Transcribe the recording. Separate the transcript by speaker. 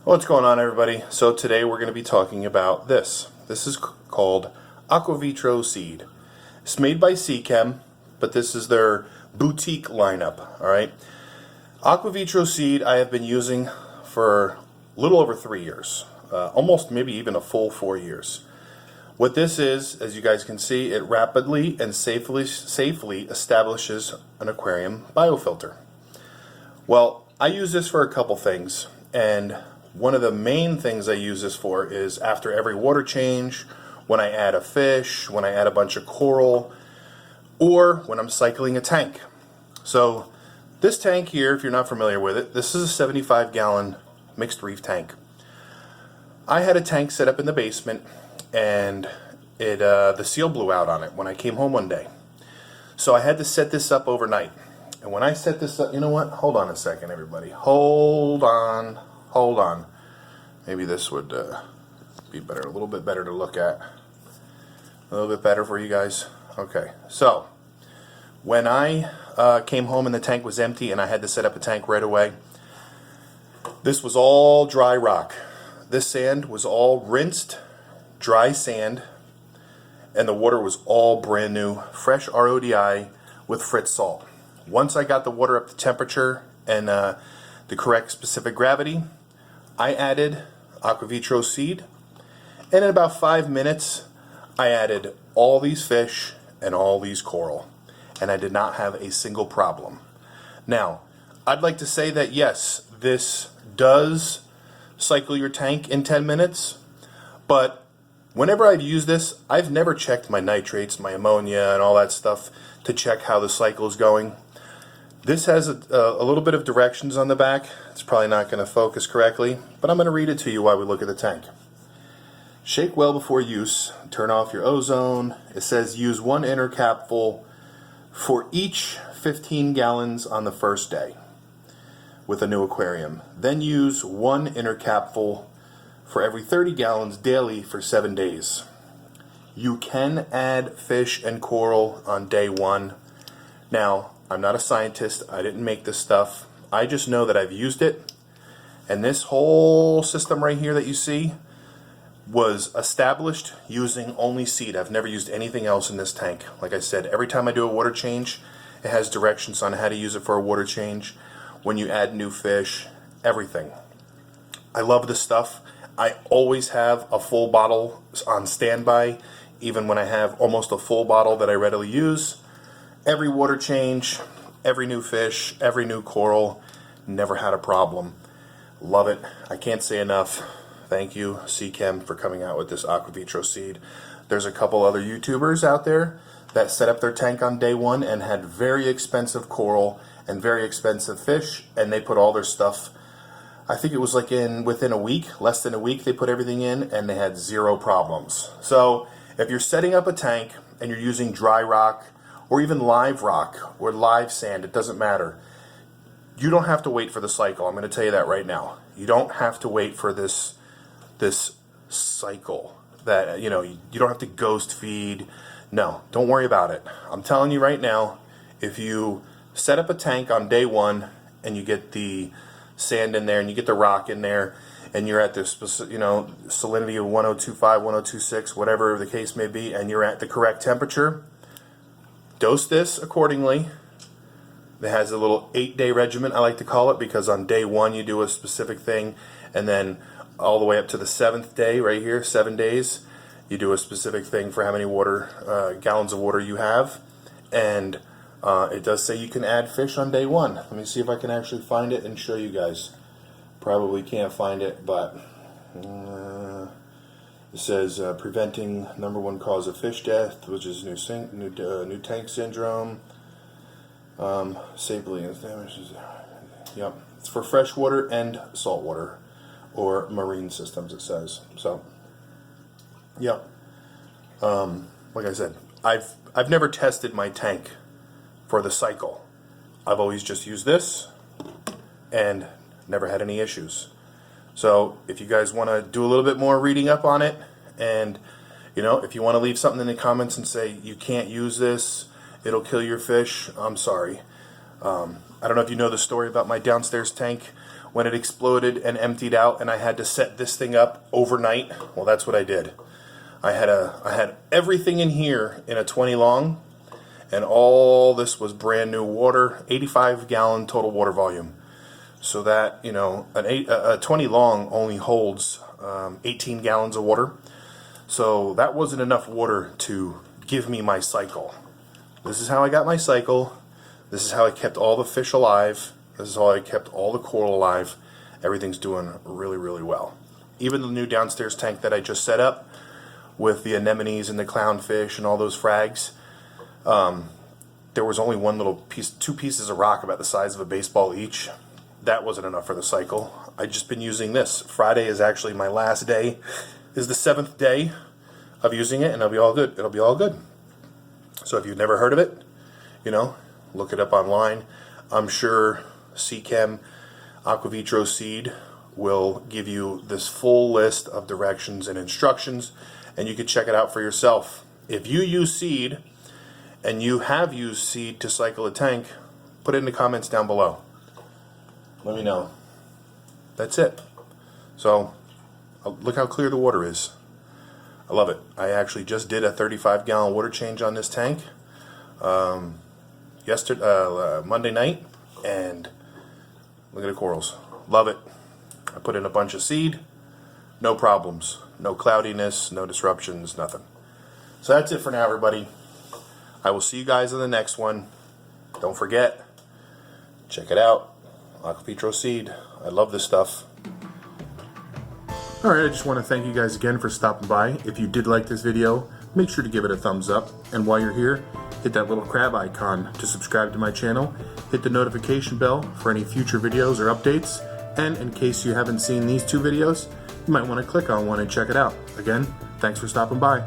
Speaker 1: What's going on, everybody? So today we're going to be talking about this. This is called Aquavitro Seed. It's made by Seed, but this is their boutique lineup. All right. Aquavitro Seed I have been using for a little over 3 years, almost maybe even a full 4 years. What this is, as you guys can see, it rapidly and safely establishes an aquarium biofilter. Well, I use this for a couple things, and one of the main things I use this for is after every water change, when I add a fish, when I add a bunch of coral, or when I'm cycling a tank. So this tank here, if you're not familiar with it, this is a 75-gallon mixed reef tank. I had a tank set up in the basement, and the seal blew out on it when I came home one day. So I had to set this up overnight. And when I set this up, you know what? Hold on a second, everybody. Hold on. Maybe this would be better, a little bit better to look at. A little bit better for you guys. Okay, so when I came home and the tank was empty and I had to set up a tank right away, this was all dry rock. This sand was all rinsed, dry sand, and the water was all brand new, fresh RODI with Fritz salt. Once I got the water up to temperature and the correct specific gravity, I added Aquavitro Seed, and in about 5 minutes I added all these fish and all these coral, and I did not have a single problem. Now, I'd like to say that yes, this does cycle your tank in 10 minutes, but whenever I've used this, I've never checked my nitrates, my ammonia, and all that stuff to check how the cycle is going. This has a little bit of directions on the back. It's probably not going to focus correctly, but I'm going to read it to you while we look at the tank. Shake well before use. Turn off your ozone. It says use 1 inner capful for each 15 gallons on the first day with a new aquarium. Then use 1 inner capful for every 30 gallons daily for 7 days. You can add fish and coral on day 1. Now, I'm not a scientist. I didn't make this stuff. I just know that I've used it. And this whole system right here that you see was established using only seed. I've never used anything else in this tank. Like I said, every time I do a water change, it has directions on how to use it for a water change, when you add new fish, everything. I love this stuff. I always have a full bottle on standby, even when I have almost a full bottle that I readily use. Every water change, every new fish, every new coral, never had a problem. Love it. I can't say enough. Thank you, Seed, for coming out with this Aquavitro Seed. There's a couple other YouTubers out there that set up their tank on day 1 and had very expensive coral and very expensive fish, and they put all their stuff, I think it was like within a week, less than a week, they put everything in and they had 0 problems. So if you're setting up a tank and you're using dry rock, or even live rock or live sand, it doesn't matter. You don't have to wait for the cycle. I'm going to tell you that right now. You don't have to wait for this cycle. That you don't have to ghost feed. No, don't worry about it. I'm telling you right now, if you set up a tank on day 1 and you get the sand in there and you get the rock in there and you're at this salinity of 1025, 1026, whatever the case may be, and you're at the correct temperature, dose this accordingly. It has a little 8-day regimen, I like to call it, because on day 1 you do a specific thing, and then all the way up to the 7th day, right here, 7 days, you do a specific thing for how many gallons of water you have. And it does say you can add fish on day 1. Let me see if I can actually find it and show you guys. Probably can't find it, but it says preventing #1 cause of fish death, which is new tank syndrome. Safely damages. Yep, it's for freshwater and saltwater, or marine systems. It says so. Yep. Like I said, I've never tested my tank for the cycle. I've always just used this and never had any issues. So if you guys want to do a little bit more reading up on it, and if you want to leave something in the comments and say you can't use this, it'll kill your fish, I'm sorry. I don't know if you know the story about my downstairs tank. when it exploded and emptied out and I had to set this thing up overnight, well, that's what I did. I had everything in here in a 20 long, and all this was brand new water, 85-gallon total water volume. So that, you know, a 20 long only holds 18 gallons of water. So that wasn't enough water to give me my cycle. This is how I got my cycle. This is how I kept all the fish alive. This is how I kept all the coral alive. Everything's doing really, really well. Even the new downstairs tank that I just set up with the anemones and the clownfish and all those frags, there was only one little piece, 2 pieces of rock about the size of a baseball each. That wasn't enough for the cycle. I've just been using this. Friday is actually my last day. Is the 7th day of using it, and it'll be all good. It'll be all good. So if you've never heard of it, you know, look it up online. I'm sure Seachem Aquavitro Seed will give you this full list of directions and instructions, and you can check it out for yourself. If you use seed and you have used seed to cycle a tank, put it in the comments down below. Let me know. That's it. So look how clear the water is. I love it. I actually just did a 35-gallon water change on this tank Monday night, and look at the corals. Love it. I put in a bunch of seed. No problems. No cloudiness, no disruptions, nothing. So that's it for now, everybody. I will see you guys in the next one. Don't forget, check it out. Aquavitro Seed. I love this stuff. Alright, I just want to thank you guys again for stopping by. If you did like this video, make sure to give it a thumbs up. And while you're here, hit that little crab icon to subscribe to my channel. Hit the notification bell for any future videos or updates. And in case you haven't seen these 2 videos, you might want to click on one and check it out. Again, thanks for stopping by.